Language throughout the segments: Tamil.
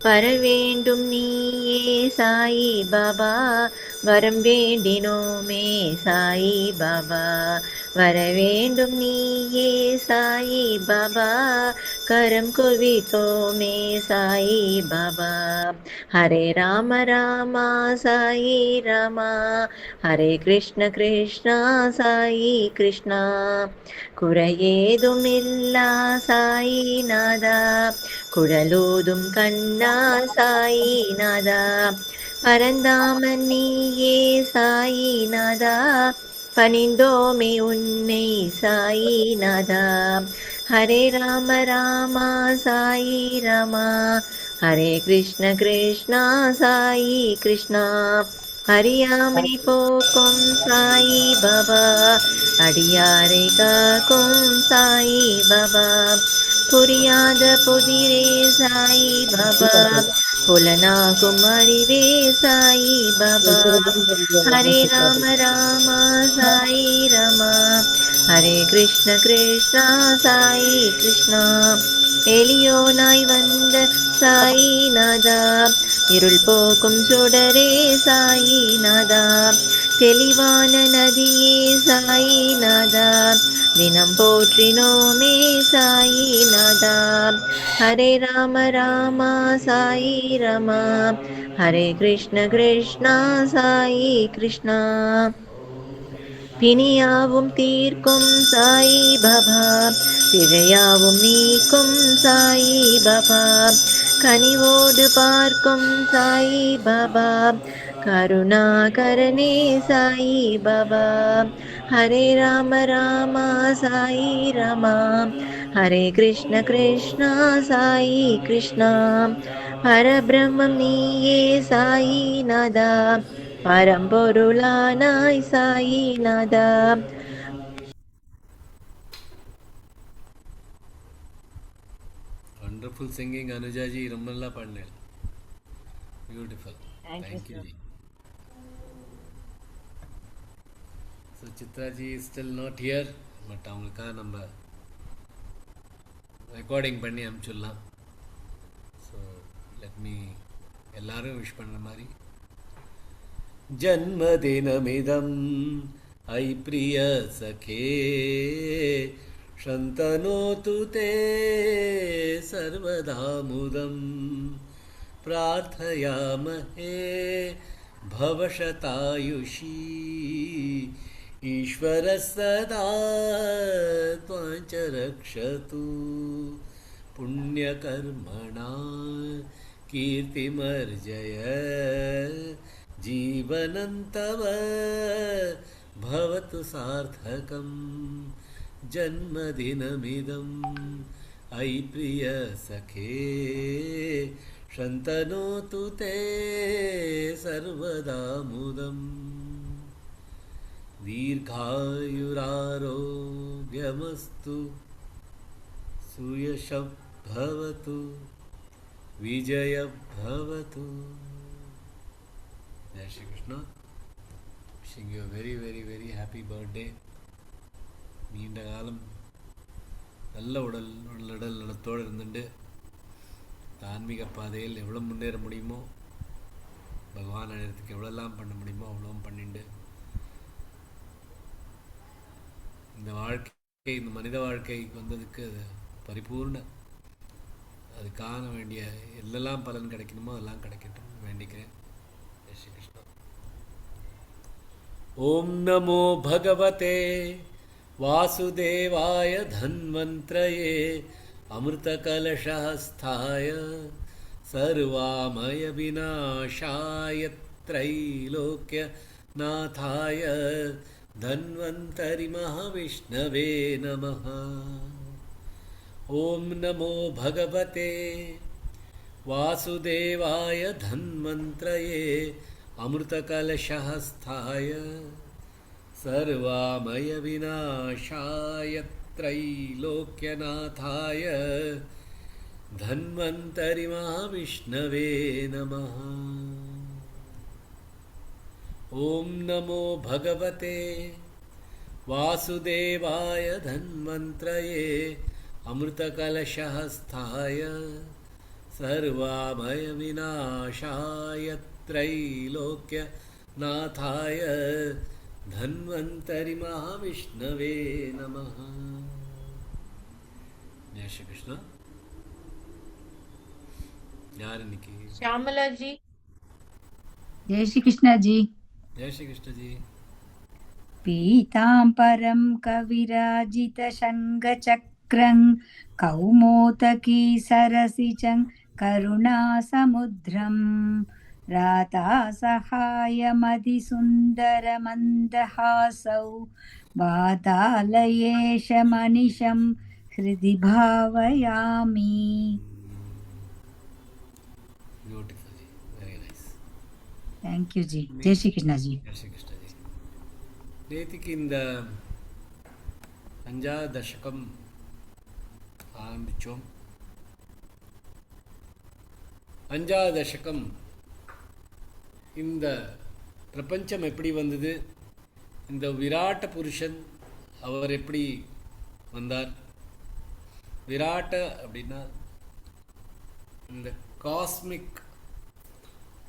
வரவேண்டும் நீயே சாயி பாபா, வரம் வேண்டினோமே சாயி பாபா. வரவேண்டும் நீயே சாயி பாபா, கரம் குவித்தோமே சாயி பாபா. ஹரே ராம ராமா சாயி ராமா, ஹரே கிருஷ்ண கிருஷ்ணா சாயி கிருஷ்ணா. குறையேதுமில்லா சாயி நாதா, குழலூதும் கண்ணா சாயி நாதா. பரந்தாமன் நீயே சாயி நாதா, பணிந்தோமே உன்னை சாயி நாதா. ஹரே ராம ராமா சாயி ராமா, ஹரே கிருஷ்ண கிருஷ்ணா சாயி கிருஷ்ணா. அறியாமை போக்கும் சாயி பாபா, அடியாரை காக்கும் சாயி பாபா. புரியாத புதிரே சாயி பாபா, புலனாகும் அறிவே சாயி பாபா. ஹரே ராம ராமா சாயி ராமா, ஹரே கிருஷ்ண கிருஷ்ணா சாயி கிருஷ்ணா. எளியோனாய் வந்த சாயி நாதா, இருள் போக்கும் சுடரே சாயி நாதா. தெளிவான நதியே சாயி நாதா, தினம் போற்றினோமே சாயி நாதா. ஹரே ராம ராமா சாயி ராமா, ஹரே கிருஷ்ண கிருஷ்ணா சாயி கிருஷ்ணா. பிணியாவும் தீர்க்கும் சாயி பாபா, பிழையாவும் நீக்கும் சாயி பாபா. கனிவோடு பார்க்கும் சாயி பாபா, கருணாகரனே சாயி பாபா. ஹரே ராம ராமா சாயி ராமா, ஹரே கிருஷ்ண கிருஷ்ணா சாயி கிருஷ்ணா. பரபிரம்மம் நீயே சாயி நாதா, பரம்பொருளானாய் சாயி நாதா. Wonderful singing, Anuja ji. Rammalla Pandel. Beautiful. Thank you, ji. So Chitra ji is still not here, but அவங்களுக்காக நம்ம ரெக்கார்டிங் பண்ணி அனுப்பிச்சுடலாம். ஸோ லெட் மீ எல்லாரும் விஷ் பண்ணுற மாதிரி. ஜன்மதினமிதம் ஐ பிரிய சகே, शन्तनोतु ते सर्वदामुदं प्रार्थयामहे भवशतायुषी, ईश्वरः सदा त्वां च रक्षतु पुण्यकर्मणा कीर्तिमर्जय, जीवनं तव भवतु सार्थकम् जन्मदिनमिदं ऐ प्रिय सखे, शन्तनोतु ते सर्वदा मुदम् दीर्घायुरारोग्यमस्तु सुयशः भवतु विजयः भवतु. जय Shri Krishna. Wishing you a very very very happy birthday. நீண்ட காலம் நல்ல உடல் நலத்தோடு இருந்துட்டு ஆன்மீக பாதையில் எவ்வளோ முன்னேற முடியுமோ, பகவான் அடையிறதுக்கு எவ்வளோலாம் பண்ண முடியுமோ அவ்வளோவும் பண்ணிட்டு இந்த வாழ்க்கை, இந்த மனித வாழ்க்கைக்கு வந்ததுக்கு அது பரிபூர்ண, அது காண வேண்டிய எல்லாம் பலன் கிடைக்கணுமோ அதெல்லாம் கிடைக்கட்டும் வேண்டிக்கிறேன். ஜெய் ஸ்ரீ கிருஷ்ணா. ஓம் நமோ பகவதே वासुदेवाय धन्वन्त्रये, अमृतकलशहस्ताय सर्वामय विनाशाय त्रैलोक्यनाथाय धन्वन्तरि महाविष्णवे नमः. ॐ नमो भगवते वासुदेवाय धन्वन्त्रये, अमृतकलशहस्ताय सर्वामय विनाशाय त्रैलोक्यनाथाय धन्वन्तरि महाविष्णवे नमः. ॐ नमो भगवते वासुदेवाय धन्वन्त्रये, अमृतकलशहस्ताय सर्वाभय विनाशाय त्रैलोक्य नाथाय धन्वन्तरि महाविष्णवे नमः। जय श्री कृष्ण। यार निकी श्यामला जी। जय श्री कृष्ण जी। जय श्री कृष्ण जी। पीताम्बरं कविराजितशङ्खचक्रं कौमोदकी सरसिजं करुणासमुद्रं राधासहायमधिसुन्दरमन्दहासौ वातालयेश मनिशं हृदि भावयामि। ब्यूटीफुल जी, वेरी नाइस। थैंक यू जी। जय श्री कृष्ण जी। जय श्री कृष्ण जी। நேத்திக்கு இந்த 5வது தசகம் ஆரம்பித்தோம். 5வது தசகம் இந்த பிரபஞ்சம் எப்படி வந்தது, இந்த விராட்ட புருஷன் அவர் எப்படி வந்தார். விராட்ட அப்படின்னா இந்த காஸ்மிக்,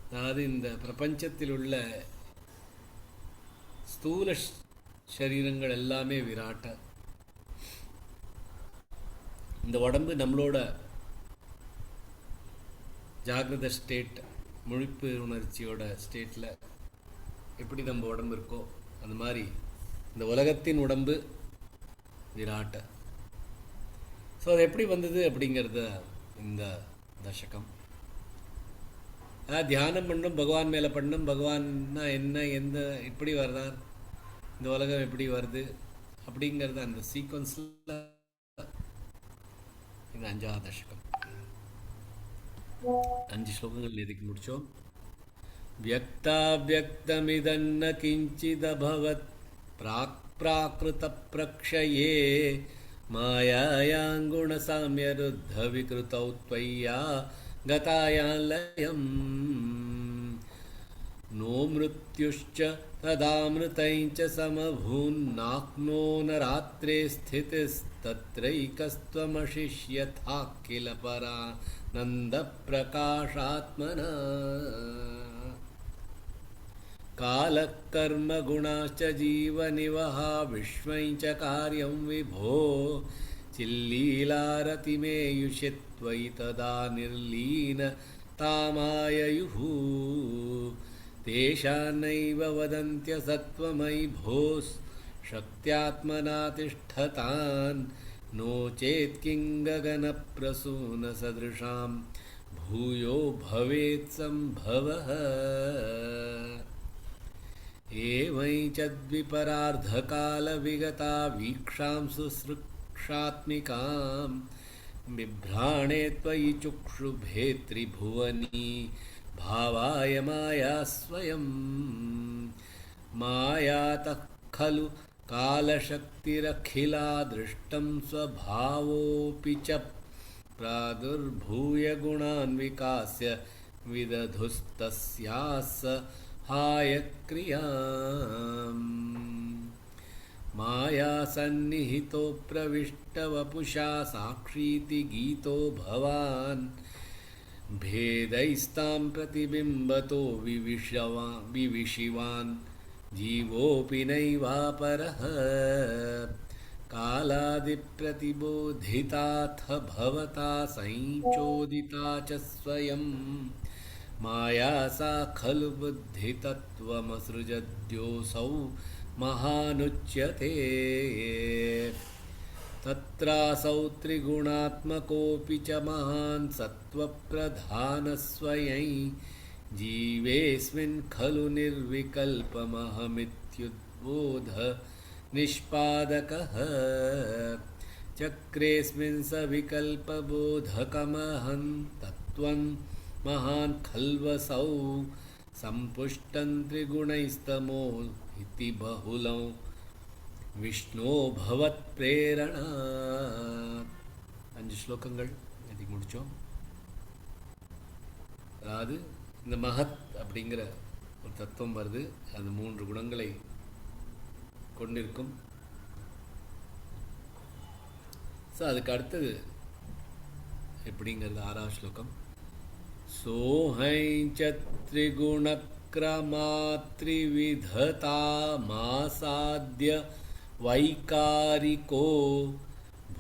அதாவது இந்த பிரபஞ்சத்தில் உள்ள ஸ்தூல சரீரங்கள் எல்லாமே விராட்ட. இந்த உடம்பு நம்மளோட ஜாகிரத ஸ்டேட், முழிப்பு உணர்ச்சியோட ஸ்டேட்டில் எப்படி நம்ம உடம்பு இருக்கோ அந்த மாதிரி இந்த உலகத்தின் உடம்பு விராட்ட. ஸோ அது எப்படி வந்தது அப்படிங்கிறத இந்த தசகம். தியானம் பண்ணணும், பகவான் மேலே பண்ணணும், பகவான்னா என்ன, எந்த எப்படி வர்றார், இந்த உலகம் எப்படி வருது அப்படிங்கிறது அந்த சீக்வன்ஸில் இந்த 5வது தசகம். 5 ஸ்லோகங்கள் எதுக்கு முடித்தோம். வியக்தாவியக்தமிதன்ன கிஞ்சிதபவத் பிராக்பிராகிருத பிரக்ஷயே மாயாயாங்குணசாம்யருத்த விகிருதௌ त्वय्या गतायालयम् नो मृत्युश्च तदामृतञ्च समभून्नाक्नो न रात्रे स्थितिस्तत्रैकस्त्वमशिष्यथा किल परानन्दप्रकाशात्मना कालः कर्म गुणाश्च जीवनिवहा विश्वं च कार्यं विभो चिल्लीलारतिमेयुषि त्वयि तदा निर्लीन तामाययुः तेषान्नैव वदन्त्यसत्त्वमयि भोस् शक्त्यात्मना तिष्ठतान् नो चेत् किं गगनप्रसूनसदृशां भूयो भवेत् सम्भवः एवं च द्विपरार्धकालविगता वीक्षां शुश्रूषात्मिकां बिभ्राणे त्वयि चुक्षुभेत्रिभुवनी भावाय माया स्वयं मायातः खलु कालशक्तिरखिला दृष्टं स्वभावोऽपि च प्रादुर्भूय गुणान् विकास्य विदधुस्तस्याः सहायक्रियाम् माया सन्निहितो प्रविष्टवपुषा साक्षीति गीतो भवान् भेदैस्तां प्रतिबिम्बतो विविशिवान् जीवोऽपि नैवापरः कालादिप्रतिबोधिताथ भवता संचोदिता च स्वयं माया सा खलु बुद्धितत्त्वमसृजद्योऽसौ महानुच्यते तत्रासौ त्रिगुणात्मकोऽपि च महान् सत्त्वप्रधानस्वयं जीवेऽस्मिन् खलु निर्विकल्पमहमित्युद्बोध निष्पादकः चक्रेऽस्मिन् सविकल्पबोधकमहं तत्त्वं महान् खल्वसौ सम्पुष्टं त्रिगुणैस्तमो इति बहुलं விஷ்ணோ பவத் பிரேரணா. 5 ஸ்லோகங்கள் இதுக்கு முடித்தோம். அதாவது இந்த மகத் அப்படிங்கிற ஒரு தத்துவம் வருது, அது 3 குணங்களை கொண்டிருக்கும். ஸோ அதுக்கு அடுத்தது எப்படிங்கிறது 6வது ஸ்லோகம். सोऽहं च त्रिगुणक्रमात्रिविधता मासाद्य वैकारिको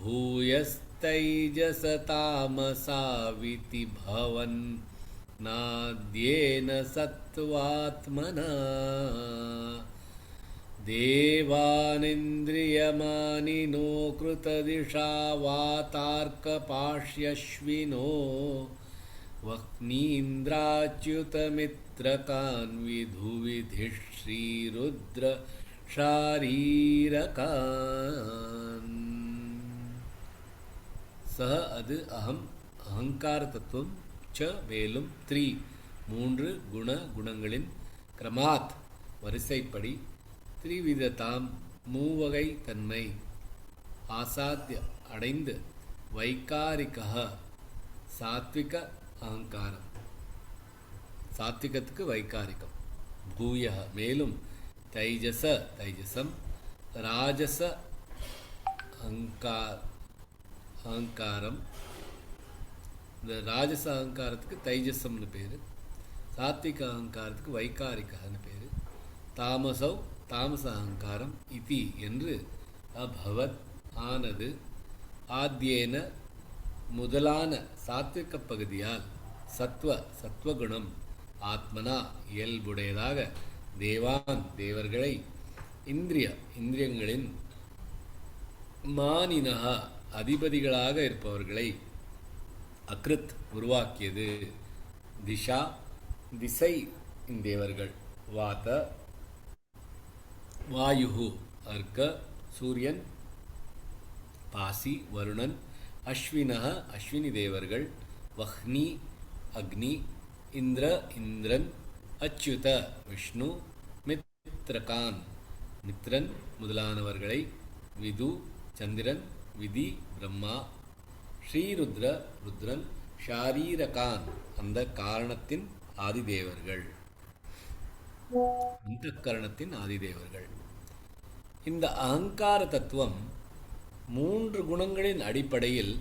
भूयस्तैजसतामसाविति भवन् नाद्येन सत्त्वात्मना देवानिन्द्रियमानिनो कृतदिशा वातार्कपाश्यश्विनो वह्नीन्द्राच्युतमित्रकान् विधुविधिः श्रीरुद्र शारीरकान् सह அது அகம் அகங்கார தத்துவம் ச மேலும் மூன்று குணங்களின் கிரமாத் வரிசைப்படி திரிவிததாம் மூவகை தன்மை ஆசாத்திய அடைந்து வைகாரிகா சாத்விக அகங்காரம் சாத்விகத்துக்கு வைகாரிகம் பூய மேலும் தைஜசம் ராஜச அகங்காரம் இந்த ராஜச அகங்காரத்துக்கு தைஜசம்னு பேர் சாத்விக அகங்காரத்துக்கு வைகாரிகன்னு பேர் தாமச அகங்காரம் இதி என்று அபவத் ஆனது ஆத்யேன முதலான சாத்விக பகுதியால் சத்வகுணம் ஆத்மனா இயல்புடையதாக தேவர்களை இந்திரியங்களின் மானினஹா அதிபதிகளாக இருப்பவர்களை அக்ருத் உருவாக்கியது திசை தேவர்கள் வாத வாயு அர்க்க சூரியன் பாசி வருணன் அஸ்வினி தேவர்கள் வஹ்னி அக்னி இந்திரன் அச்சுத விஷ்ணு மித்ரன் முதலானவர்களை விது சந்திரன் விதி பிரம்மா ருத்ரன் ஷாரீரகான் அந்த காரணத்தின் ஆதிதேவர்கள் இந்த கரணத்தின் ஆதிதேவர்கள். இந்த அகங்கார தத்துவம் மூன்று குணங்களின் அடிப்படையில்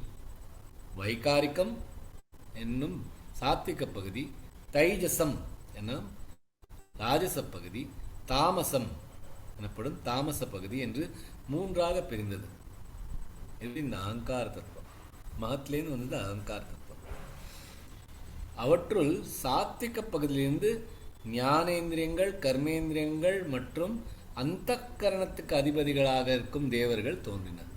வைகாரிகம் என்னும் சாத்விக பகுதி, தைஜசம் என்னும் ராஜச பகுதி, தாமசம் எனப்படும் தாமச பகுதி என்று மூன்றாக பிரிந்தது. இது இந்த அகங்கார தத்துவம். மகத்திலேருந்து வந்தது அகங்கார தத்துவம். அவற்றுள் சாத்விக பகுதியிலிருந்து ஞானேந்திரியங்கள், கர்மேந்திரியங்கள் மற்றும் அந்தக்கரணத்துக்கு அதிபதிகளாக இருக்கும் தேவர்கள் தோன்றினர்.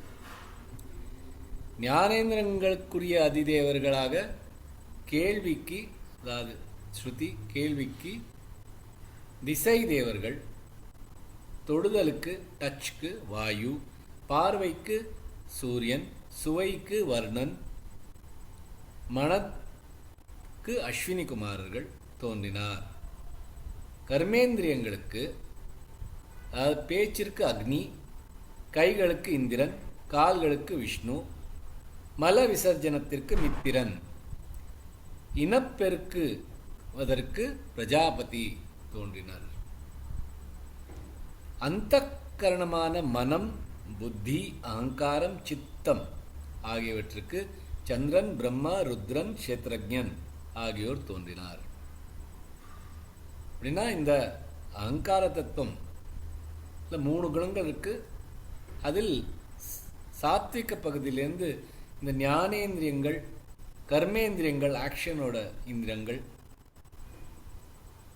ஞானேந்திரங்களுக்குரிய அதிதேவர்களாக கேள்விக்கு, அதாவது ஸ்ருதி கேள்விக்கு திசை தேவர்கள், தொடுதலுக்கு டச்சுக்கு வாயு, பார்வைக்கு சூரியன், சுவைக்கு வர்ணன், மனக்கு அஸ்வினி குமாரர்கள் தோன்றினார். கர்மேந்திரியங்களுக்கு, அதாவது பேச்சிற்கு அக்னி, கைகளுக்கு இந்திரன், கால்களுக்கு விஷ்ணு, மல விசர்ஜனத்திற்கு மித்திரன், இனப்பெருக்குவதற்கு பிரஜாபதி தோன்றினார். அந்தக்கரணமான மனம், புத்தி, அகங்காரம், சித்தம் ஆகியவற்றுக்கு சந்திரன், பிரம்மா, ருத்ரன், கஷேத்ரஜன் ஆகியோர் தோன்றினார். அப்படின்னா இந்த அகங்கார தத்துவம் மூணு குணங்கள் இருக்கு. அதில் சாத்விக பகுதியிலேருந்து இந்த ஞானேந்திரியங்கள், கர்மேந்திரியங்கள், ஆக்ஷனோட இந்திரியங்கள்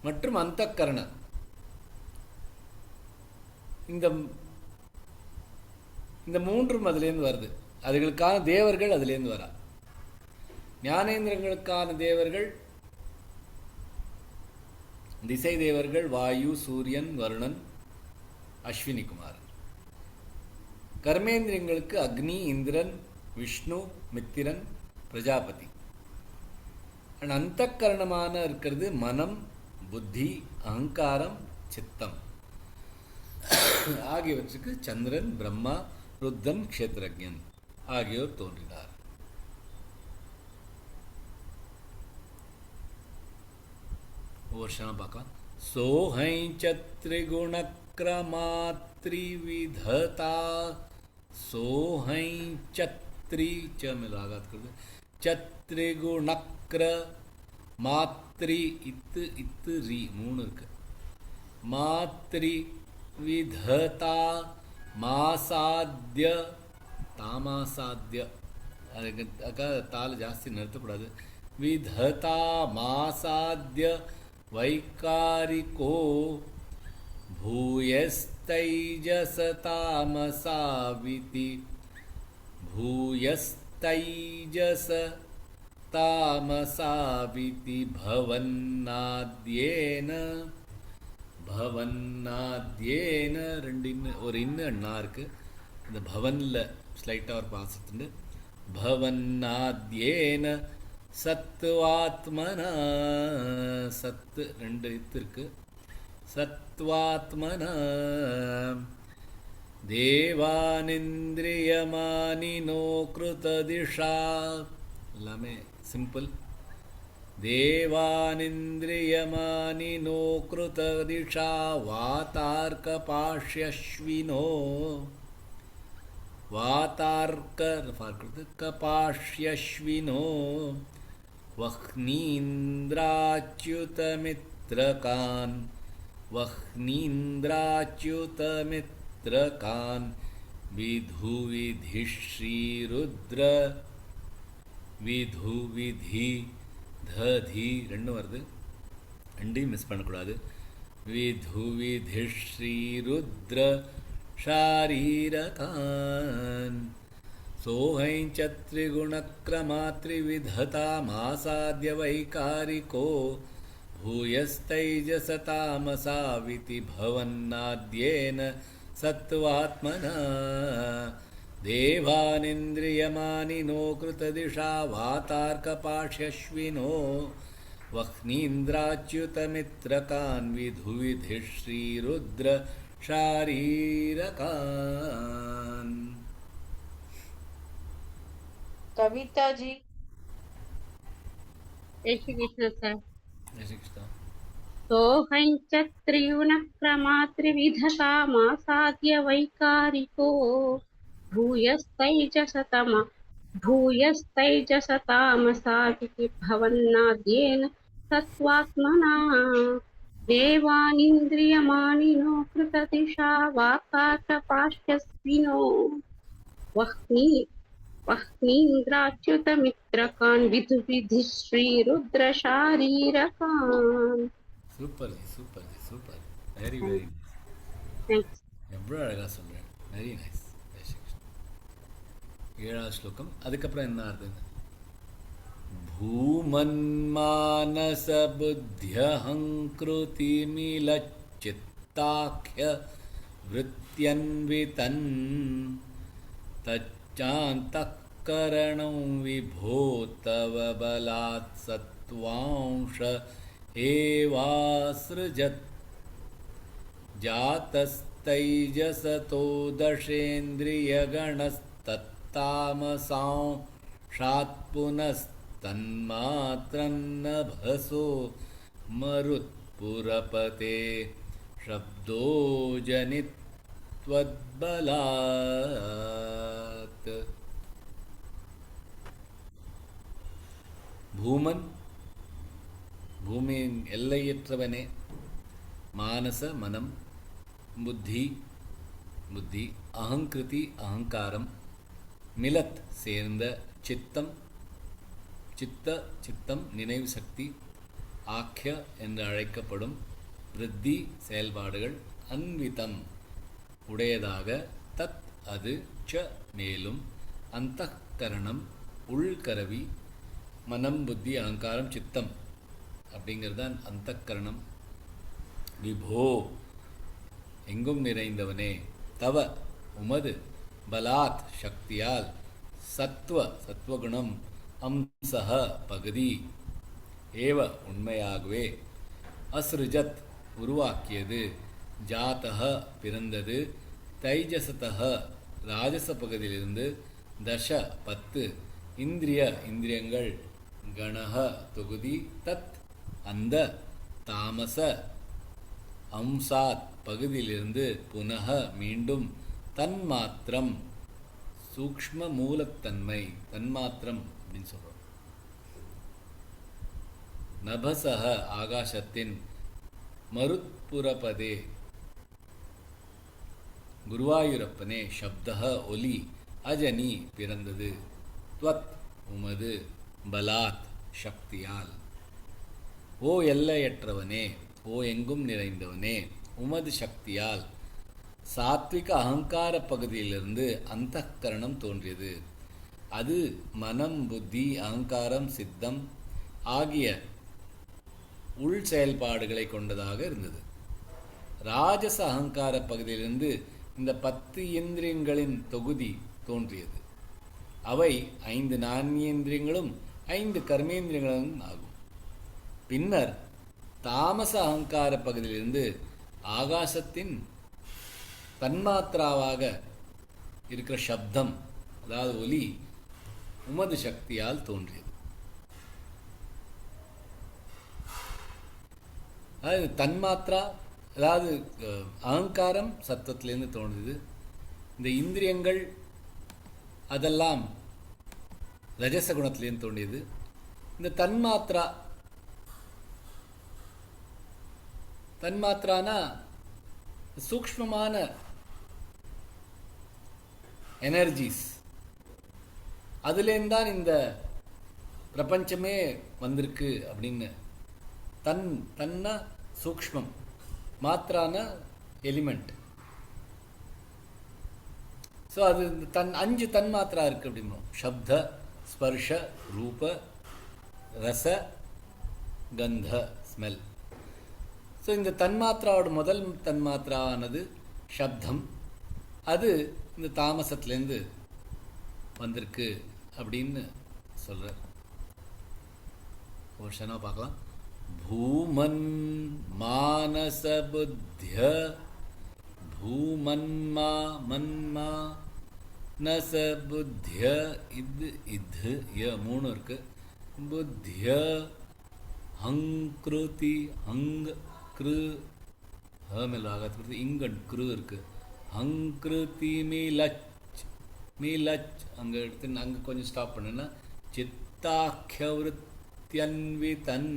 மற்றும் அந்தக்கரண, இந்த மூன்றும் அதுலேருந்து வருது. அதுகளுக்கான தேவர்கள் அதுலேருந்து வரா. ஞானேந்திரங்களுக்கான தேவர்கள் திசை தேவர்கள் வாயு, சூரியன், வருணன், அஸ்வினி குமாரன். கர்மேந்திரியங்களுக்கு அக்னி, இந்திரன், விஷ்ணு, மித்திரன், பிரஜாபதி. அந்தக்கரணமான இருக்கிறது மனம், புத்தி, அகங்காரம், சித்தம் ஆகியவற்றுக்கு சந்திரன், பிரம்மா, ருத்ரன், கஷேத்ரஜன் ஆகியோர் தோன்றினார். வருஷம் பார்க்கலாம். சோஹை சத்ரிகுணக்ரமாத்ரிவிததா, சோஹை சத்ரி சத்ரிகுணக்ர மாத்ரி இத்து இத்து ரீ 3 இருக்கு. மாத்ரி விததா மாசாத்ய தாமாசாத்ய அதுக்கு தாள் ஜாஸ்தி நிறுத்தக்கூடாது. விததா மாசாத்ய வைகாரிகோ भूयस्तैजसतामसाविति भूयस्तैजसतामसाविति भवन्नाद्येन भवन्नाद्येन ரெண்டு இன்னும் ஒரு இன்னும் அண்ணா இருக்கு. இந்த பவன்ல ஸ்லைட்டாக ஒரு பாசத்துண்டு. भवन्नाद्येन सत्त्वात्मना சத்து ரெண்டு இத்து இருக்கு. सत्त्वात्मना देवानिन्द्रियमानिनो कृतदिशा எல்லாமே சிம்பிள். देवानिन्द्रियमानिनो कृतदिशा वातार्कपाश्यश्विनो वातार्कपाश्यश्विनो वह्नीन्द्राच्युतमित्रकान् वह्नीन्द्राच्युतमित्रकान् विधुविधिश्रीरुद्र विधुविधि दधि ரெண்டும் வருது, ரெண்டையும் மிஸ் பண்ணக்கூடாது. विधुविधिश्रीरुद्र शारीरकान् सोहं च त्रिगुणक्रमात्रिविधता मासाद्य वैकारिको भूयस्तैजसतामसाविति भवन्नाद्येन सत्त्वात्मना देवानिन्द्रियमानिनो कृतदिशा वातार्कपाश्यश्विनो वह्नीन्द्राच्युतमित्रकान् विधुविधिः श्रीरुद्र शारीरकान्. कविता जी. जय श्री कृष्ण सर. जय श्री कृष्ण. सोऽहं च त्रिगुणक्रमात्रिविधता मासाद्य वैकारिको भूयस्तैजसतामसाविति भवन्नाद्येन सत्त्वात्मना देवानिन्द्रियमानिनो कृतदिशा वातार्कपाश्यश्विनो वह्नीन्द्राच्युतमित्रकान् विधुविधिः श्रीरुद्रशारीरकान्. சூப்பர் ஜி, சூப்பர் ஜி, சூப்பர். Very very Thanks. எவ்வளோ அழகாக சொல்கிறேன். Very nice. ஏழாவது ஸ்லோகம். அதுக்கப்புறம் என்ன ஆகுது? भूमन्मानसबुद्ध्यहङ्कृतिमिलच्चित्ताख्य वृत्त्यन्वितन् तच्चान्तःकरणं विभो तव बलात् सत्त्वांश एवासृजत् जातस्तैजसतो दशेन्द्रियगणस्तत्तामसांशात् पुनस्तन्मात्रन्नभसो मरुत्पुरपते शब्दो जनित्वद्बलात्. பூமன் பூமியின் எல்லையற்றவனே, மானச மனம், புத்தி புத்தி, அகங்கிருதி அகங்காரம், மிலத் சேர்ந்த, சித்தம் சித்தம் நினைவு சக்தி, ஆக்ய என்று அழைக்கப்படும் விருத்தி செயல்பாடுகள், அன்விதம் உடையதாக, தத் அது, ச மேலும், அந்தக்கரணம் உள்கரவி, மனம் புத்தி அகங்காரம் சித்தம் அப்படிங்கிறதான் அந்தக்கரணம். விபோ எங்கும் நிறைந்தவனே, தவ உமது, பலாத் சக்தியால், சத்வகுணம், அம்சஹ பகுதி, ஏவ உண்மையாகவே, அஸ்ருஜத் உருவாக்கியது, ஜாத்தஹ பிறந்தது, தைஜசதஹ ராஜச பகுதியிலிருந்து, தச 10 இந்திரியங்கள், கணஹ தொகுதி, தத் அந்த, தாமச அம்சாத் பகுதியிலிருந்து, புனக மீண்டும், தன்மாத்திரம் சூக்ஷ்ம மூலத்தன்மை, தன்மாத்திரம் அப்படின்னு சொல்றோம். நபசக ஆகாசத்தின் மருத்புரபதே குருவாயூரப்பனே சப்தக ஒலி அஜனி பிறந்தது துவத் உமது பலாத் சக்தியால். ஓ எல்லையற்றவனே, ஓ எங்கும் நிறைந்தவனே, உமது சக்தியால் சாத்விக அகங்கார பகுதியிலிருந்து அந்தக்கரணம் தோன்றியது. அது மனம், புத்தி, அகங்காரம், சித்தம் ஆகிய உள் செயல்பாடுகளை கொண்டதாக இருந்தது. ராஜச அகங்கார பகுதியிலிருந்து இந்த 10 இந்திரியங்களின் தொகுதி தோன்றியது. அவை 5 ஞானேந்திரியங்களும் 5 கர்மேந்திரியங்களும் ஆகும். பின்னர் தாமச அகங்கார பகுதியிலிருந்து ஆகாசத்தின் தன்மாத்திராவாக இருக்கிற சப்தம், அதாவது ஒலி, உமது சக்தியால் தோன்றியது. அதாவது தன்மாத்திரா, அதாவது அகங்காரம் சத்தத்திலேருந்து தோன்றுது. இந்த இந்திரியங்கள் அதெல்லாம் ரஜச குணத்திலேருந்து தோன்றியது. இந்த தன்மாத்திரானா சூக்ஷ்மமான எனர்ஜிஸ், அதுலேருந்து தான் இந்த பிரபஞ்சமே வந்திருக்கு அப்படின்னு. தன்னா சூக்ஷ்மம், மாத்திரான எலிமெண்ட். ஸோ அது 5 தன்மாத்திரா இருக்குது அப்படிமோ. சப்த, ஸ்பர்ஷ, ரூப, ரச, கந்த, ஸ்மெல். ஸோ இந்த தன்மாத்திராவோட முதல் தன்மாத்திரானது சப்தம். அது இந்த தாமசத்துலேருந்து வந்திருக்கு அப்படின்னு சொல்கிறார். ஒரு க்ஷணம் பார்க்கலாம். பூமன் மானச புத்திய பூமன்மா மன்மா நச புத்திய இது ய 3 இருக்கு. புத்திய ஹங்கிருதி ஹங் கிரு மேல் ஆகாது இங்கன் கிரு இருக்கு. ஹங்கிருதி மீலச் அங்கே எடுத்து அங்கே கொஞ்சம் ஸ்டாப் பண்ணுன்னா சித்தாக்கிய விருத்தியன்விதன்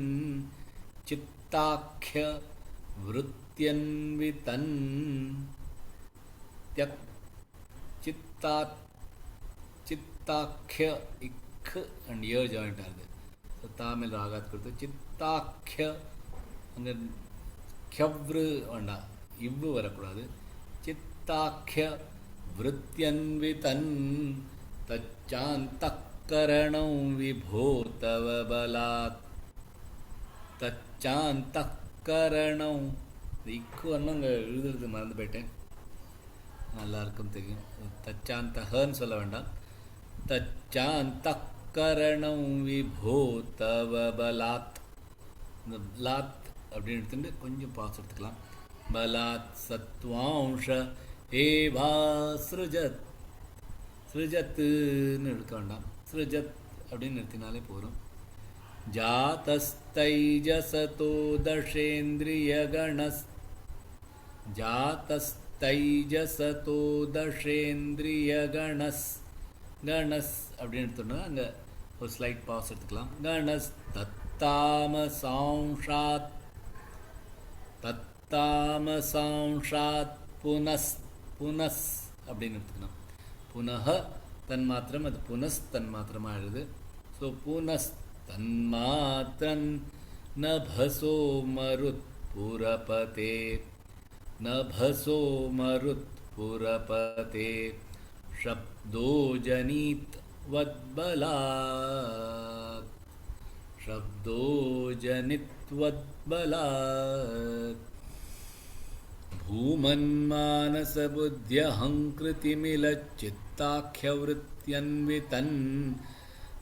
சித்தாக்கிய விருத்தியன்விதன் ಚಿತ್ತಾಖ್ಯ ಇಕ್ ಅಂಡ್ ಏರ್ ಜಾಯಿಂಟ್ ಆಗಿದೆ. ಸೊ ತಾಮೇಲೆ ಆಘಾತ ಕೊಡ್ತು. ಚಿತ್ತಾಖ್ಯ அங்கே க்யவ்ரு வேண்டாம், இவ்வு வரக்கூடாது. சித்தாக்கிய விருத்தியன்விதன் தச்சாந்தக்கரணம் விபோ தவ பலாத். தச்சாந்தக்கரணம் இக்கு ஒன்றும் அங்கே எழுதுறது மறந்து போயிட்டேன். எல்லாருக்கும் தெரியும். தச்சாந்தகன்னு சொல்ல வேண்டாம். தச்சாந்தக்கரணம் விபோ தவ பலாத். இந்த லாத் அப்படின்னு எடுத்துட்டு கொஞ்சம் பாஸ் எடுத்துக்கலாம். பலாத் சத்வாம்ஷ ஏவா ஸ்ருஜத். ஸ்ருஜத்துன்னு எடுக்க வேண்டாம், ஸ்ருஜத் அப்படின்னு நிறுத்தினாலே போகிறோம். ஜாதஸ்தைஜசதோ தஷேந்திரிய கணஸ். ஜாதஸ்தைஜசதோ தஷேந்திரிய கணஸ். கணஸ் அப்படின்னு எடுத்தோம்னா அங்கே ஒரு ஸ்லைட் பாஸ் எடுத்துக்கலாம். கணஸ் தத்தாமசாம்ஷாத். தத்தாமசாம்ஷாத் புனஸ். புனஸ் அப்படின்னு எடுத்துக்கணும். புனः தன்மாத்திரம், அது புனஸ் தன்மாத்திரமாக எழுது. ஸோ புனஸ் தன்மாத்திரன் நபசோ மருத் புரபதே. நபசோ மருத் புரபதே शब्दो जनित वद्बलात्. शब्दो जनित वद्बलात्. भूमन्मानसबुद्ध्यहङ्कृतिमिलच्चित्ताख्यवृत्त्यन्वितन्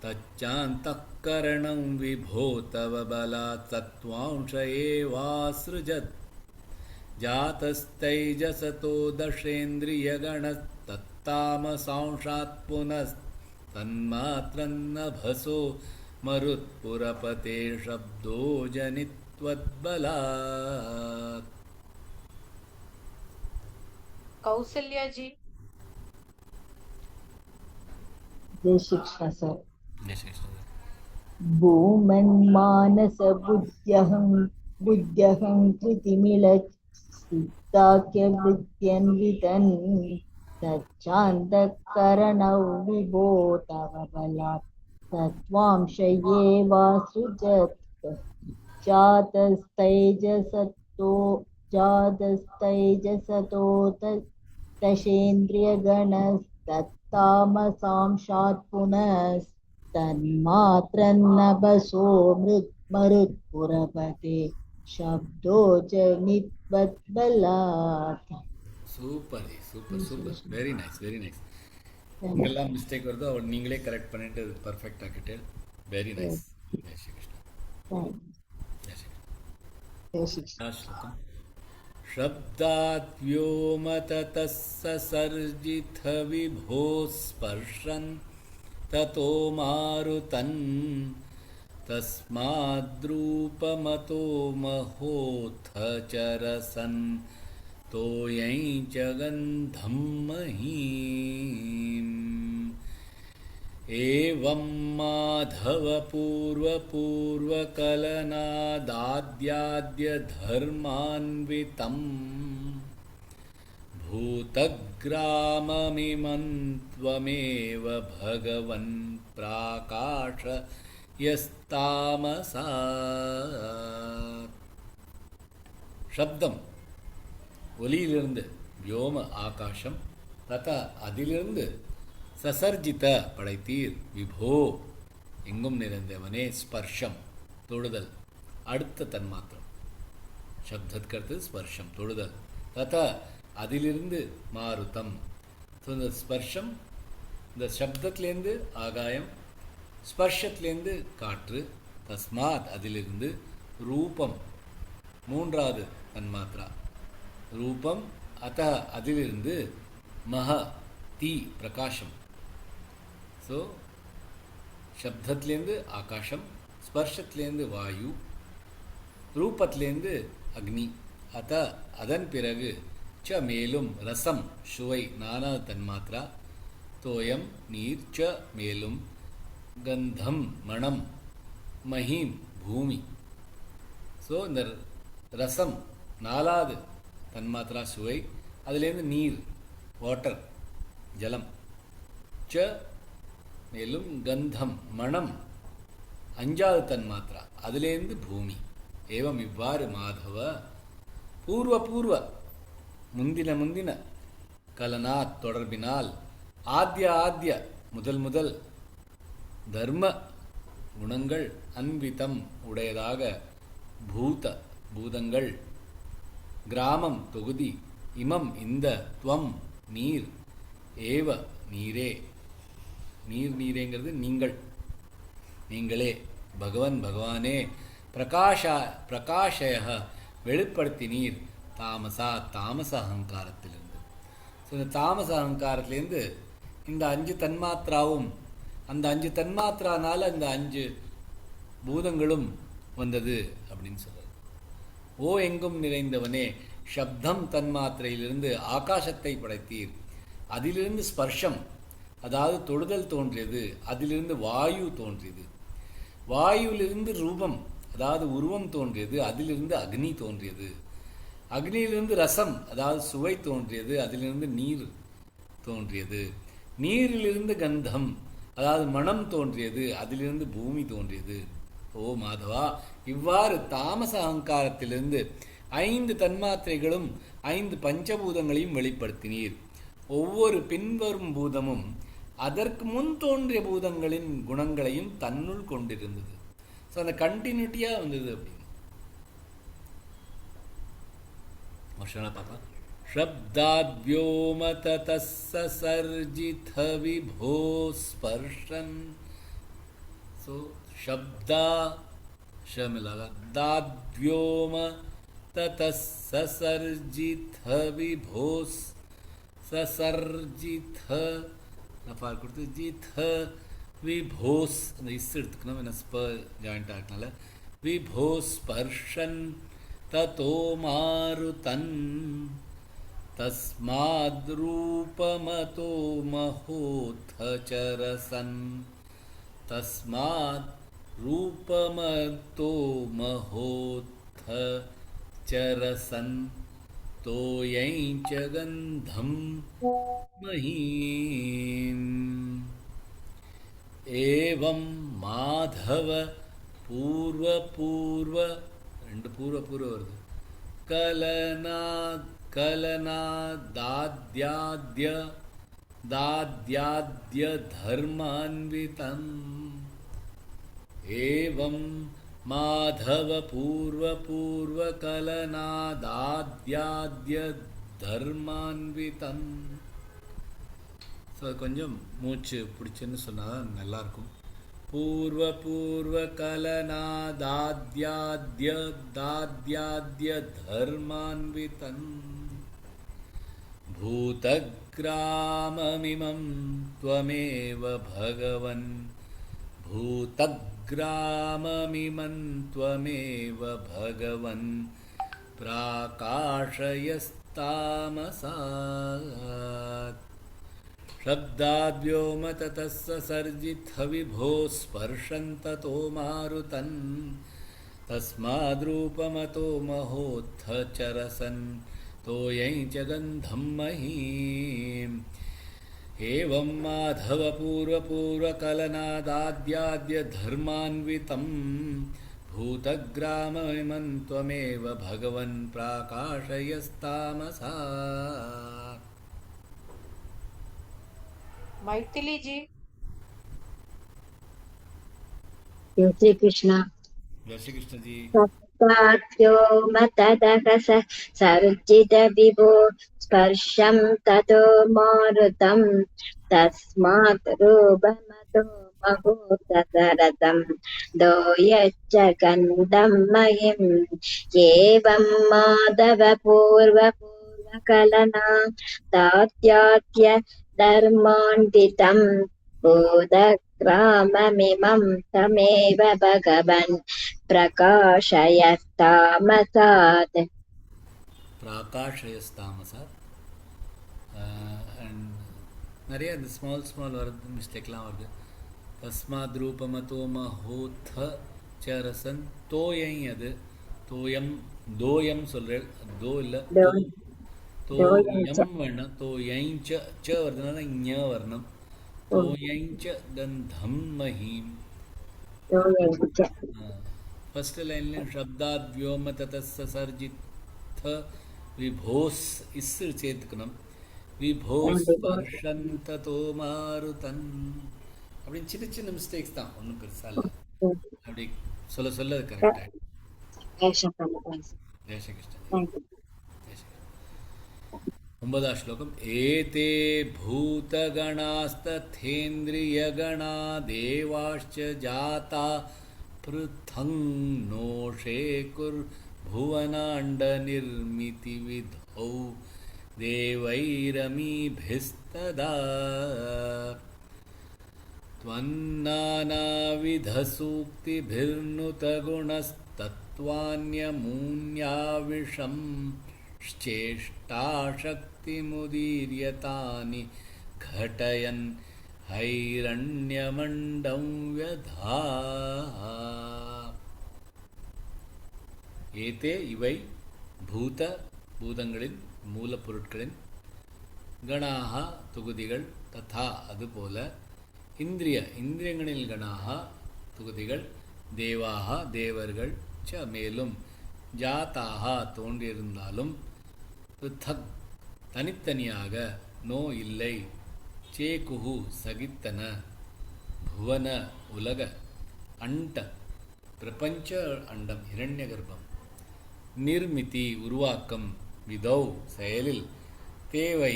तच्चान्तःकरणं विभो तव बलात्. सत्त्वांश एवासृजत्. जातस्तैजसतो दशेन्द्रियगणः. तामसांशात् पुनस् तन्मात्रन्नभसो मरुत्पुरपते शब्दो जनित्वद्बलात्. कौसल्या जी. जय श्री कृष्ण सर. जय श्री कृष्ण. बुद्ध्यहं कृतिमिलच्चित्ताख्यवृत्त्यन्वितन् तच्चान्तःकरणौ विभो तव बलात् तत्त्वांशयेवासृजत् जातस्तैजसतो जातस्तैजसतो दशेन्द्रियगणस्तत्तामसांशात् पुनस्तन्मात्रन्नभसो मरुत्पुरपते शब्दो च नित्वद्बलात्. Super super super, very nice very nice. எங்கெல்லாம் மிஸ்டேக் வருதோ அவன் நீங்களே கரெக்ட் பண்ணிட்டு பர்ஃபெக்ட் ஆக்கிட்டு, வெரி நைஸ். ஜெய் ஸ்ரீ கிருஷ்ணா. ஜெய் ஸ்ரீ கிருஷ்ணா. ஸ்லோகம். शब्दात् व्योमततः ससर्जित विभो स्पर्शन् ततो मारुतन् तस्माद्रूपमतो महोऽथ चरसन् तोयै च गन्धं महीम्. एवं माधव पूर्वपूर्वकलनादाद्याद्यधर्मान्वितं भूतग्राममिमं त्वमेव भगवन् प्राकाशयस्तामसात्. शब्दம் ஒலியிலிருந்து, व्योम ஆகாசம், ததா அதிலிருந்து, சசர்ஜித படைத்தீர், விபோ எங்கும் நிறைந்தவனே, ஸ்பர்ஷம் தொடுதல், அடுத்த தன்மாத்திரம், சப்தத்கர்த்து ஸ்பர்ஷம் தொடுதல், ததா அதிலிருந்து, மாருதம். ஸோ இந்த ஸ்பர்ஷம், இந்த சப்தத்திலேருந்து ஆகாயம், ஸ்பர்ஷத்திலேருந்து காற்று, தஸ்மாத் அதிலிருந்து, ரூபம் மூன்றாவது தன்மாத்திரா ரூபம், அத அதிலிருந்து, மக தீ பிரகாஷம். ஸோ சப்தத்திலேருந்து ஆகாஷம், ஸ்பர்ஷத்திலேருந்து வாயு, ரூபத்திலேருந்து அக்னி, அத அதன் பிறகு ச மேலும் ரசம் சுவை நானாவது தன்மாத்திரா, தோயம் நீர், ச மேலும் கந்தம் மணம், மஹீம் பூமி. ஸோ இந்த ரசம் நாலாவது தன்மாத்திரா சுவை, அதிலேருந்து நீர் வாட்டர் ஜலம், ச மேலும் கந்தம் மணம் அஞ்சாவது தன்மாத்திரா, அதிலேருந்து பூமி. ஏவம் இவ்வாறு மாதவ பூர்வ பூர்வ முந்தின முந்தின கலனாத் தொடர்பினால், ஆத்ய ஆத்ய முதல் முதல் தர்ம குணங்கள், அன்விதம் உடையதாக, பூத பூதங்கள், கிராமம் தொகுதி, இமம் இந்த, துவம் நீர், ஏவ நீரே, நீர் நீரேங்கிறது நீங்கள், நீங்களே, பகவன் பகவானே, பிரகாஷய வெளிப்படுத்தினீர், தாமசா தாமச அகங்காரத்திலிருந்து. ஸோ இந்த தாமச அகங்காரத்திலேருந்து இந்த அஞ்சு தன்மாத்திராவும், அந்த அஞ்சு தன்மாத்திரானால இந்த அஞ்சு பூதங்களும் வந்தது அப்படின்னு சொல்றாரு. ஓ எங்கும் நிறைந்தவனே, சப்தம் தன்மாத்திரையிலிருந்து ஆகாசத்தை படைத்தீர், அதிலிருந்து ஸ்பர்ஷம் அதாவது தொடுதல் தோன்றியது, அதிலிருந்து வாயு தோன்றியது, வாயுவிலிருந்து ரூபம் அதாவது உருவம் தோன்றியது, அதிலிருந்து அக்னி தோன்றியது, அக்னியிலிருந்து ரசம் அதாவது சுவை தோன்றியது, அதிலிருந்து நீர் தோன்றியது, நீரிலிருந்து கந்தம் அதாவது மனம் தோன்றியது, அதிலிருந்து பூமி தோன்றியது. ஓ மாதவா, இவ்வாறு தாமச அகங்காரத்திலிருந்து 5 தன்மாத்திரைகளும் 5 பஞ்சபூதங்களையும் வெளிப்படுத்தினீர். ஒவ்வொரு பின்வரும் பூதமும் அதற்கு முன் தோன்றிய பூதங்களின் குணங்களையும் தன்னுள் கொண்டிருந்தது. ஸோ அந்த கண்டினியூட்டியாக வந்தது அப்படின்னு. பாப்பா. शब्दाद्व्योम ततः ससर्जित विभो स्पर्शन. सो शब्दा श में लगा, दाद्व्योम ततः ससर्जित विभो ससर्जित रफार கொடுத்து ஜித் விபோஸ் அந்த இஸ் எடுத்துக்கணும், என்ன ஸ்ப ஜாயிண்ட் ஆகினால விபோ ஸ்பர்ஷன் ததோ மாருதன் தஸ்மாத்ரூபமதோ மஹோத்சரசன். தஸ்மாத் रूपमतो महोत्थ चरसन् तोयं च गन्धं महीम् एवं माधव पूर्व ரெண்டு பூர்வ வருது दाद्याद्य धर्मान्वितम् एवं माधव पूर्व कलनादाद्याद्य धर्मान्वितम्. ஸோ கொஞ்சம் மூச்சு பிடிச்சுன்னு சொன்னால் நல்லாயிருக்கும். पूर्व कलनादाद्याद्य धर्मान्वितम् भूतग्राममिमं त्वमेव भगवन् भूतग्राममिमं त्वमेव भगवन् प्राकाशयस्तामसात् शब्दाद्व्योमततः ससर्जितः विभो स्पर्शन्ततो मारुतन् तस्माद्रूपमतो महोत्थ चरसन् तोयं च गन्धं महीम् एवं माधव पूर्वकलनादाद्याद्य धर्मान्वितं भूतग्राममिमं त्वमेव भगवन् प्राकाशयस्तामसा. मैथिली जी. जय श्री कृष्ण. जय श्री कृष्ण जी. सप्ताद्यो मतदः सर्जित विभो स्पर्शं ततो मारुतं तस्मात् रूपमतो महोत्थचरसं तोयश्च गन्धं महीम् एवं माधव पूर्वकलनादाद्याद्य धर्मान्वितं भूतग्राममिमं तमेव भगवन् प्रकाशयस्तामसात्. அண்ட் நிறைய இந்த ஸ்மால் வருது, மிஸ்டேக்லாம் வருது. தஸ்மாத் ரூபமதோ மஹோத்ஹ சரசன் தோயை, அது தோயம் சொல்கிறேன், தோ இல்லை தோயம் வேணும். தோயஞ்ச ச வருதுனால ஞ வரணும். தோயஞ்ச கந்தம் மஹீம். ஃபர்ஸ்ட் லைன்ல சப்தாத் வியோம ததஸ்ஸ சர்ஜித் விபோஸ் இஸ்ஸு சேர்த்துக்கணும். விபோஸ் ஸ்பர்ஷந்ததோ மாருதன் அப்படின்னு சின்ன மிஸ்டேக்ஸ் தான், ஒன்றும் பெருசா இல்லை. அப்படி சொல்ல அது கரெக்டாக. ஜெயஸ்ரீகிருஷ்ணன். 9வது ஸ்லோகம். ஏதே பூதகணாஸ்தேந்திரியகணா தேவாश्च ஜாதா पृथङ् नोषे कुर्भुवनाण्डनिर्मिति विधौ देवैरमीभिस्तदा त्वन्नानाविधसूक्तिभिर्नुतगुणस्तत्त्वान्यमून्याविषं चेष्टाशक्तिमुदीर्यतानि घटयन् हैरण्यमण्डं व्यधा. ஏதே இவை பூதங்களின் மூலப்பொருட்களின் கணாக தொகுதிகள் ததா அதுபோல இந்திரியங்களில் கணாக தொகுதிகள் தேவாக தேவர்கள் ச மேலும் ஜாத்தாக தோன்றியிருந்தாலும் பிருத்தக் தனித்தனியாக நோ இல்லை சேகுஹு சகித்தன புவன உலக அண்ட பிரபஞ்ச அண்டம் இரண்ய கர்ப்பம் நிர்மிதி உருவாக்கம் விதௌ செயலில் தேவை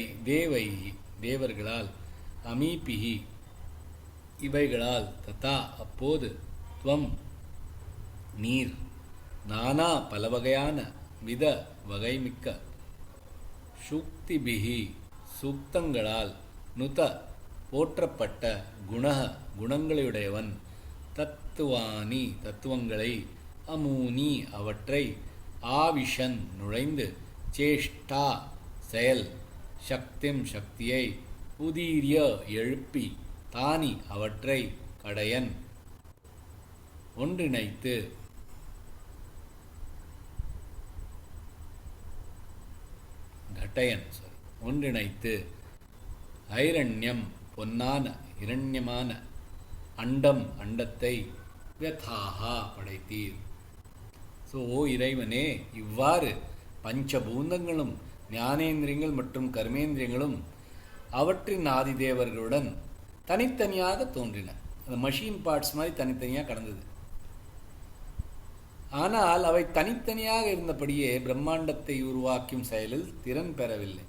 தேவர்களால் அமீபிஹி இவைகளால் ததா அப்போது துவம் நீர் நானா பலவகையான வித வகைமிக்க சுக்திபிஹி சூக்தங்களால் நுத போற்றப்பட்ட குணங்களையுடையவன் தத்துவானி தத்துவங்களை அமூனி அவற்றை ஆவிஷன் நுழைந்து சேஷ்டா செயல் சக்திம் சக்தியை உதீரிய எழுப்பி தானி அவற்றை கடையன் ஒன்றிணைத்து घटयन् ஒன்றிணைத்து ஐரண்யம் பொன்னான இரண்யமான அண்டம் அண்டத்தை வியதாகா படைத்தீர். ஸோ ஓ இறைவனே, இவ்வாறு பஞ்சபூதங்களும் ஞானேந்திரியங்கள் மற்றும் கர்மேந்திரியங்களும் அவற்றின் ஆதிதேவர்களுடன் தனித்தனியாக தோன்றின. அந்த மஷின் பார்ட்ஸ் மாதிரி தனித்தனியாக கடந்தது. ஆனால் அவை தனித்தனியாக இருந்தபடியே பிரம்மாண்டத்தை உருவாக்கும் செயலில் திறன் பெறவில்லை.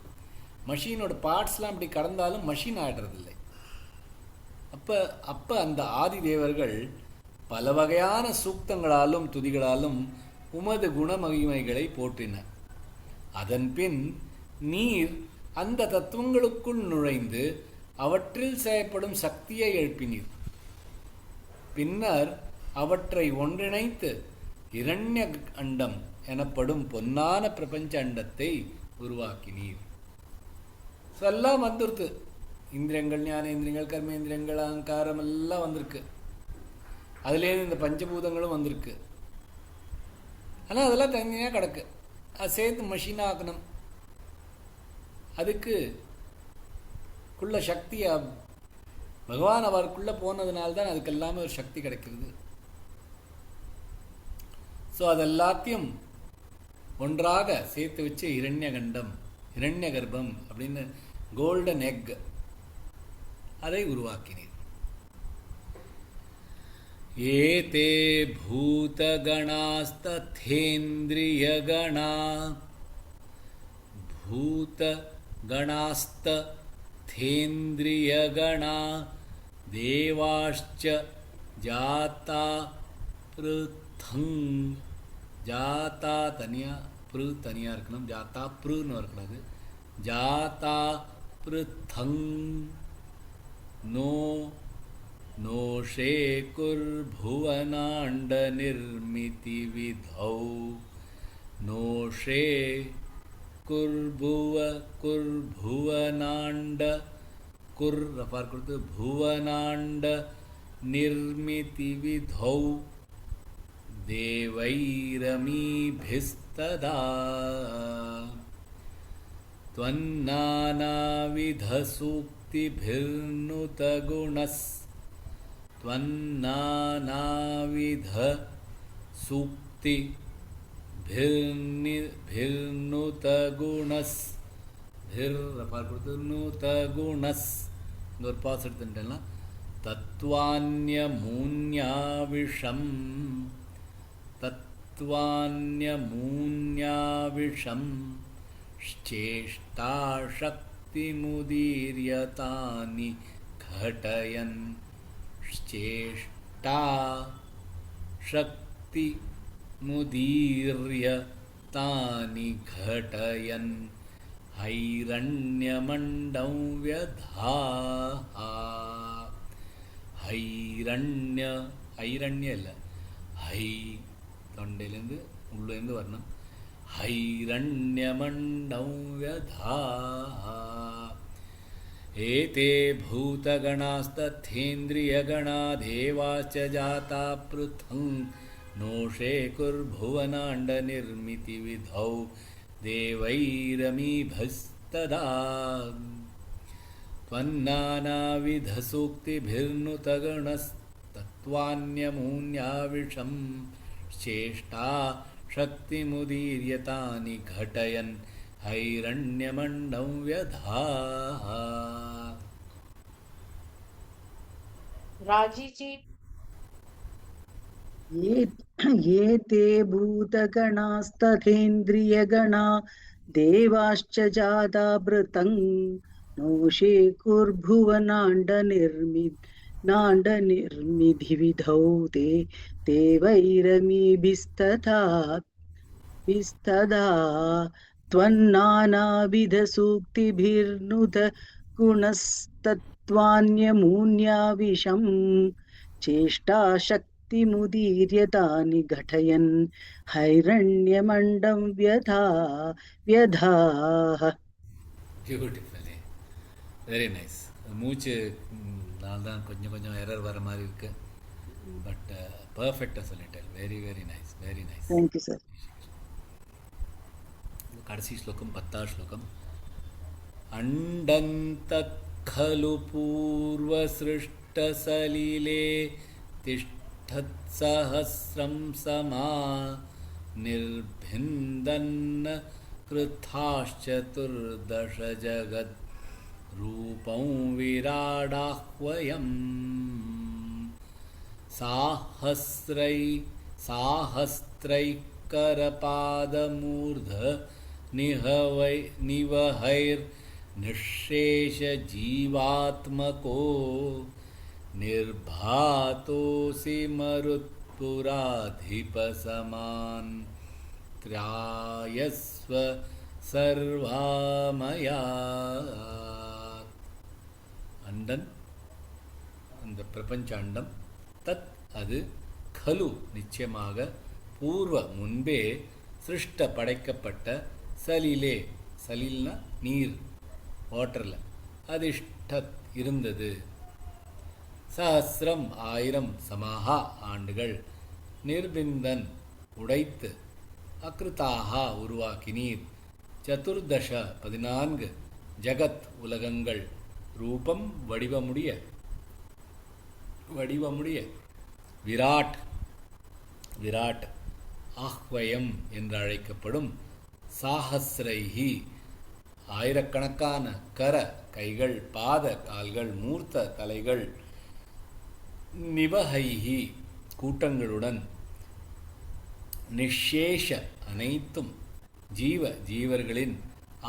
மஷீனோட பார்ட்ஸ்லாம் அப்படி கடந்தாலும் மஷீன் ஆடுறதில்லை. அப்போ அந்த ஆதி தேவர்கள் பல வகையான சூக்தங்களாலும் துதிகளாலும் உமது குணமகிமைகளை போற்றினர். அதன்பின் நீர் அந்த தத்துவங்களுக்குள் நுழைந்து அவற்றில் செயற்படும் சக்தியை எழுப்பினீர். பின்னர் அவற்றை ஒன்றிணைத்து இரண்ய அண்டம் எனப்படும் பொன்னான பிரபஞ்ச அண்டத்தை உருவாக்கினீர். எல்லாம் வந்துருது. இந்திரியங்கள், ஞானேந்திரியங்கள், கர்மேந்திரியங்கள், அகங்காரம் எல்லாம் வந்திருக்கு. அதுலேருந்து இந்த பஞ்சபூதங்களும் வந்திருக்கு. ஆனால் அதெல்லாம் தனியாக கிடக்கு. அது சேர்த்து மஷீனாக ஆக்கணும். அதுக்கு குள்ள சக்தி பகவான் அவருக்குள்ளே போனதுனால்தான் அதுக்கு எல்லாமே ஒரு சக்தி கிடைக்கிறது. ஸோ அதெல்லாத்தையும் ஒன்றாக சேர்த்து வச்சு இரண்யகண்டம், இரண்ய கர்ப்பம் அப்படின்னு கோல்டன் எக் அதை உருவாக்கினீர். ஏதே பூதகணாஸ்தேந்திரியகணா பூதகணாஸ்தேந்திரியகணா தேவாश्च ஜாதா பிருத்தங். ஜாத்தா தனியாக, ப்ரு தனியாக இருக்கணும். ஜாத்தா ப்ருன்னு வரக்கூடாது. ஜாத்தா பிருத்தங் நோ நோஷே குர்புவனாண்ட நிர்மிதி விதௌ. நோஷே குர்புவனாண்ட குர் ரஃபார் கொடுத்து புவனாண்ட நிர்மிதி விதௌ தேவைரமீபிஸ்ததா त्वन्नानाविधसूक्तिभिर्नुतगुणस् त्वन्नानाविधसूक्तिभिर्नुतगुणस् नुतगुणस् ஒரு பாஸ் எடுத்துட்டேன்னா தத்வான்யமூன்யாவிஷம் தத்வான்யமூன்யாவிஷம் चेष्टाशक्तिमुदीर्यतानि घटयन् चेष्टाशक्तिमुदीर्यतानि घटयन् हैरण्यमण्डं व्यधाः. ஐரண்ய இல்லை, ஹை தொண்டையிலேருந்து உள்ளேருந்து வரணும். हैरण्यमण्डं व्यधाः. एते भूतगणास्तथेन्द्रियगणा देवाश्च जाता पृथङ् नोषे कुर्भुवनाण्डनिर्मितिविधौ देवैरमीभस्तदा. त्वन्नानाविधसूक्तिभिर्नुतगणस्तत्त्वान्यमून्याविषं चेष्टा शक्तिमुदीर्यतानि घटयन् हैरण्यमण्डं व्यधाः. राजी जी. ये ते भूतगणास्तथेन्द्रियगणा देवाश्च जाता भृतं नोषे कुर्भुवनाण्डनिर्मिधिविधौ ते देवैरमीभिस्तथा त्वन्नानाविधसूक्तिभिर्नुतगुणस्तत्त्वान्यमून्याविशं चेष्टाशक्तिमुदीर्यतानि घटयन् हैरण्यमण्डं व्यधाः. Beautifully, very nice. மூச்சு நாள் தான் கொஞ்சம் கொஞ்சம் எரர் வர மாதிரி இருக்கு. பட் பர்ஃபெக்டாக சொல்லிட்டேன். Very very nice, very nice. Thank you sir. கடைசி ஸ்லோகம் 10வது ஸ்லோகம். அண்டந்தத் खलु पूर्वसृष्टसलिले तिष्ठत्सहस्रं समा निर्भिन्दन्न कृथाश्चतुर्दश जगत् रूपं विराडाह्वयम् साहस्रैकरपादमूर्ध निवहैर्निःशेषजीवात्मको निर्भातोऽसि मरुत्पुराधिपसमान् त्रायस्व सर्वामयात्. அண்டன் அந்த பிரபஞ்ச அண்டம், தத் அது, கலு நிச்சயமாக, பூர்வ முன்பே, சிருஷ்ட படைக்கப்பட்ட, சலிலே சலில்னா நீர், வாட்டரில், அதிஷ்டத் இருந்தது, சஹஸ்ரம் 1000, சமாஹா ஆண்டுகள், நிர்பிந்தன் உடைத்து, அக்ருதாஹா உருவாக்கினீர், சதுர்தச 14, ஜகத் உலகங்கள், ரூபம் வடிவமுடைய விராட் விராட் ஆஹ்வயம் என்று அழைக்கப்படும், சாஹஸ்ரைஹி ஆயிரக்கணக்கான, கர கைகள், பாத கால்கள், மூர்த்த தலைகள், நிவஹைஹி கூட்டங்களுடன், நிஷேஷ அனைத்தும், ஜீவர்களின்,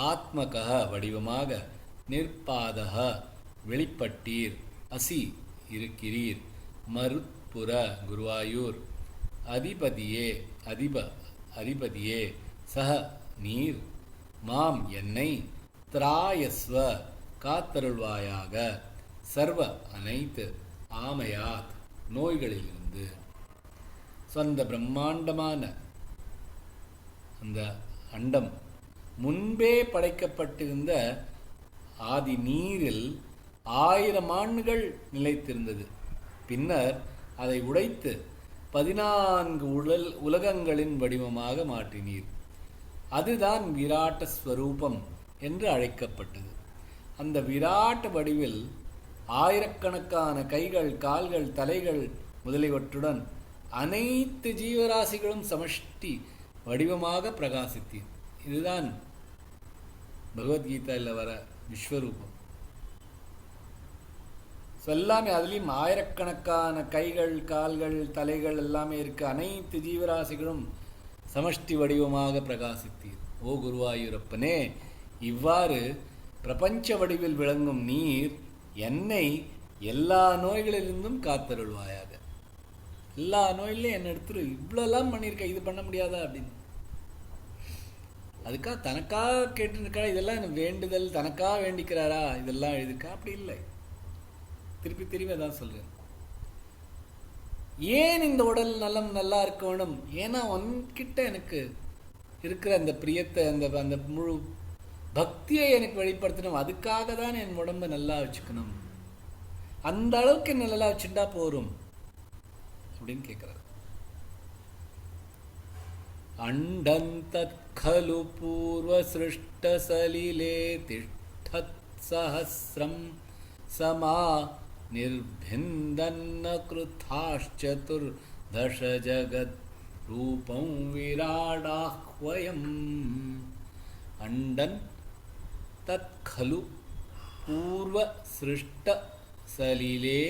ஆத்மகஹ வடிவமாக, நிற்பாதக வெளிப்பட்டீர், அசி இருக்கிறீர், மருத்புர குருவாயூர், அதிபதியே சஹ நீர், மாம் என்னை, திராயஸ்வ காத்தருள்வாயாக, சர்வ அனைத்து, ஆமயாத் நோய்களிலிருந்து. ஸோ அந்த பிரம்மாண்டமான அந்த அண்டம் முன்பே படைக்கப்பட்டிருந்த ஆதி நீரில் 1000 ஆண்டுகள் நிலைத்திருந்தது. பின்னர் அதை உடைத்து 14 உலகங்களின் வடிவமாக மாற்றினீர். அதுதான் விராட்ட ஸ்வரூபம் என்று அழைக்கப்பட்டது. அந்த விராட்ட வடிவில் ஆயிரக்கணக்கான கைகள், கால்கள், தலைகள் முதலியவற்றுடன் அனைத்து ஜீவராசிகளும் சமஷ்டி வடிவமாக பிரகாசித்தீர். இதுதான் பகவத்கீதையில் வர விஸ்வரூபம். எல்லாமே அதுலேயும் ஆயிரக்கணக்கான கைகள், கால்கள், தலைகள் எல்லாமே இருக்கு. அனைத்து ஜீவராசிகளும் சமஷ்டி வடிவமாக பிரகாசித்தீர். ஓ குருவாயூரப்பனே, இவ்வாறு பிரபஞ்ச வடிவில் விளங்கும் நீர் என்னை எல்லா நோய்களிலிருந்தும் காத்தருள்வாயாக. எல்லா நோயிலையும் என்னை எடுத்துரு, இவ்வளோலாம் பண்ணியிருக்க, இது பண்ண முடியாதா அப்படின்னு. அதுக்காக தனக்காக கேட்டுருக்கா, இதெல்லாம் எனக்கு வேண்டுதல், தனக்காக வேண்டிக்கிறாரா, இதெல்லாம் எழுதிருக்கா? அப்படி இல்லை. திருப்பி அதான் சொல்றேன். ஏன் இந்த உடல் நலம் நல்லா இருக்க வேணும்? ஏன்னா உன்கிட்ட எனக்கு இருக்கிற அந்த பிரியத்தை, அந்த முழு பக்தியை எனக்கு வெளிப்படுத்தணும். அதுக்காக தான் என் உடம்பை நல்லா வச்சுக்கணும். அந்த அளவுக்கு என்ன நல்லா வச்சுட்டா போரும் அப்படின்னு கேட்கிறார். அண்டந்தத் खलु पूर्व सृष्ट सलिले तिष्ठत् सहस्रं समा निर्भिन्दन्न कृथाश्चतुर्दश जगत् रूपं विराडाह्वयम्. अंडन तत् खलु पूर्व सृष्ट सलिले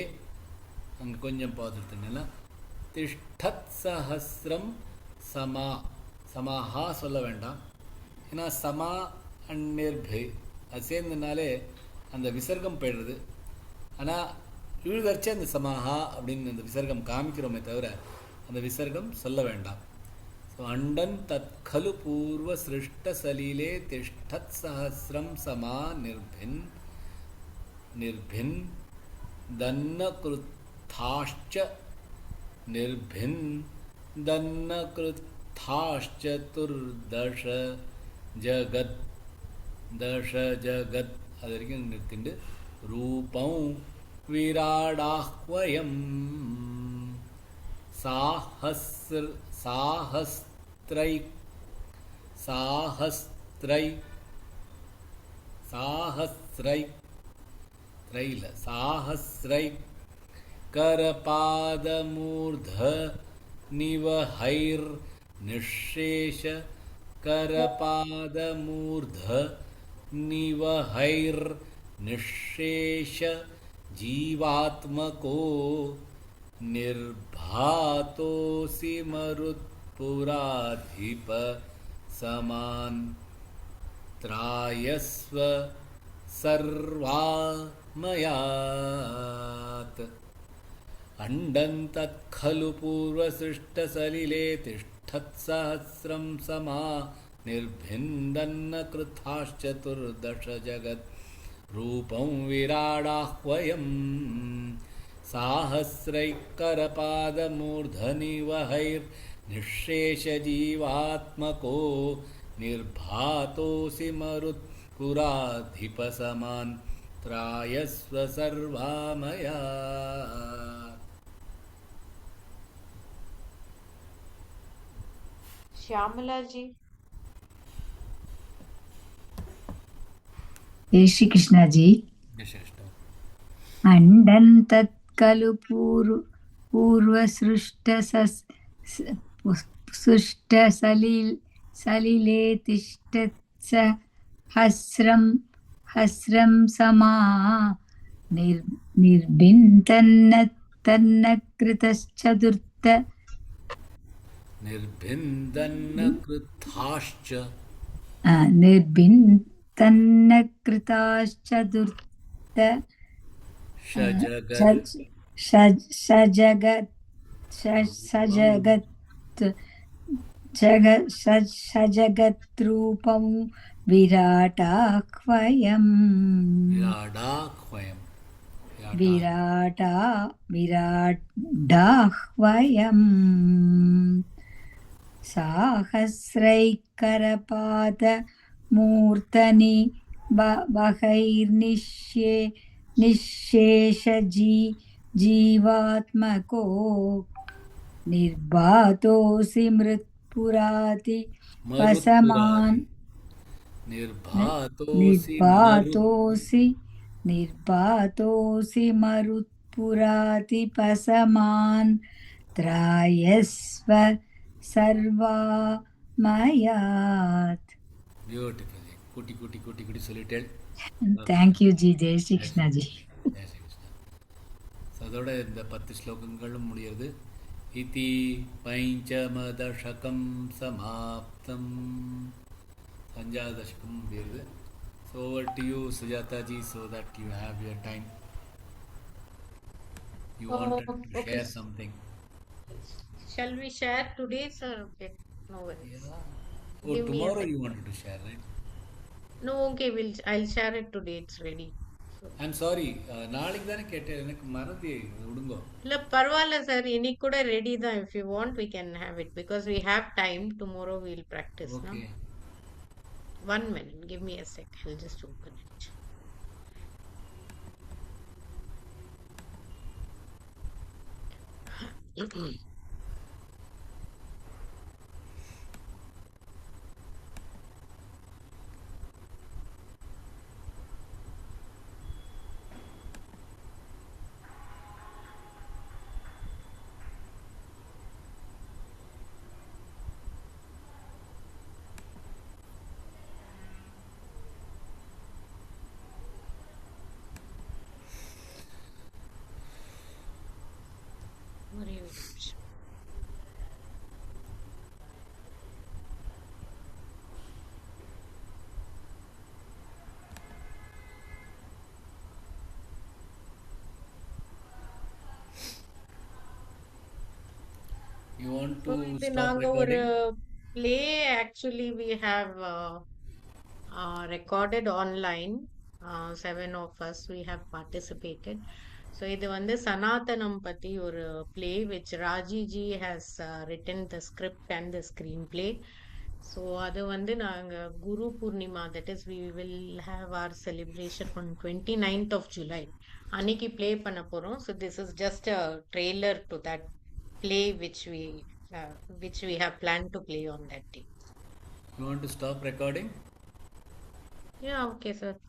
அங்கே கொஞ்சம் பார்த்துருத்தீங்கன்னா திஷ்டத் சஹஸ்ரம் சமா, சமாஹா சொல்ல வேண்டாம். ஏன்னா சமா அண்ட் நிர்பை அது சேர்ந்ததுனாலே அந்த விசர்க்கம் போயிடுறது. ஆனால் இழுதரிச்சு அந்த சமாஹா அப்படின்னு அந்த விசர்க்கம் காமிக்கிறோமே தவிர அந்த விசர்க்கம் சொல்ல வேண்டாம். ஸோ அண்டன் தத் கலு பூர்வ சிருஷ்ட சலீலே திஷ்டத் சஹஸ்ரம் சமா நிர்பின் நிர்பின் தன்ன கிருத்தாஷ்ச நிர்பின் தன்ன கிருத்தாஷ்சதுர்தஷ ஜகத் தஷ ஜகத் அது வரைக்கும் நிறுத்திண்டு ரூபம் விராடாஹ்வயம். साहस्र साहस्त्रै साहस्त्रै साहस्रै त्रैल साहस्रै करपादमूर्ध निवहैर्निःशेष करपादमूर्ध निवहैर्निःशेष जीवात्मको निर्भातोऽसि मरुत्पुराधिप समान् त्रायस्व सर्वामयात् अण्डन्तः खलु पूर्वसृष्टसलिले तिष्ठत्सहस्रं समा निर्भिन्दन्न कृताश्चतुर्दश जगत् रूपं विराडाह्वयम् साहस्रैकरपादमूर्धनिवहैर्निःशेषजीवात्मको निर्भातोऽसि मरुत्पुराधिपसमान् त्रायस्व सर्वामया. Shyamala ji. जय श्री कृष्ण जी. अंडं तत्कलु पूर्वसृष्टसलिले तिष्ठत्स हस्रं समा निर्भिन्दन्न तन्न कृतश्चतुर्थ निर्भिन्दन्न कृताश्च निर्भिन्दन्न कृताश्चतुर्थ सजगद्रूपं विराटाह्वयम् विराटाह्वयम् साहस्रैकरपादमूर्धनि जीवात्मको निर्भातोऽसि मृत्पुराधिपसमान् निर्भातोऽसि मरुत्पुराधिपसमान् त्रायस्व सर्वामयात्. Beautifully. Kuti சொல்லிட்டேன். Thank you ji. Jai Shri Krishna ji. Jai Shri Krishna. So அதோட இந்த 10 ஸ்லோகங்களும் முடியுது. இதி பஞ்சமதசகம் சமாப்தம். பஞ்சாதசகம் முடியுது. So over to you Sujata ji so that you have your time. You wanted to share something. Shall we share today, sir? Okay. No worries. Yeah. Oh, Give me a tomorrow sec. you wanted to share, right? No, okay. I'll share it today. It's ready. So. I'm sorry. நாளைக்கு தானே கேட்டேன் எனக்கு மறந்து விடுங்க. இல்ல பரவாயில்ல சார் இன்னைக்கு கூட ரெடி தான். If you want we can have it because we have time. Tomorrow we'll practice. Okay. No? 1 minute. Give me a sec. I'll just open it. You want to இது stop நாங்க ஒரு recording? play actually we have recorded online. 7 of us we have participated. So இது வந்து சனாதனம் பத்தி ஒரு play which Raji ji has written the script and the screenplay. So அது வந்து நாங்க Guru Purnima, that is we will have our celebration on 29th of July. அன்னைக்கு play பண்ண போறோம். So this is just a trailer to that play which we have planned to play on that day. You want to stop recording? Yeah, okay, sir.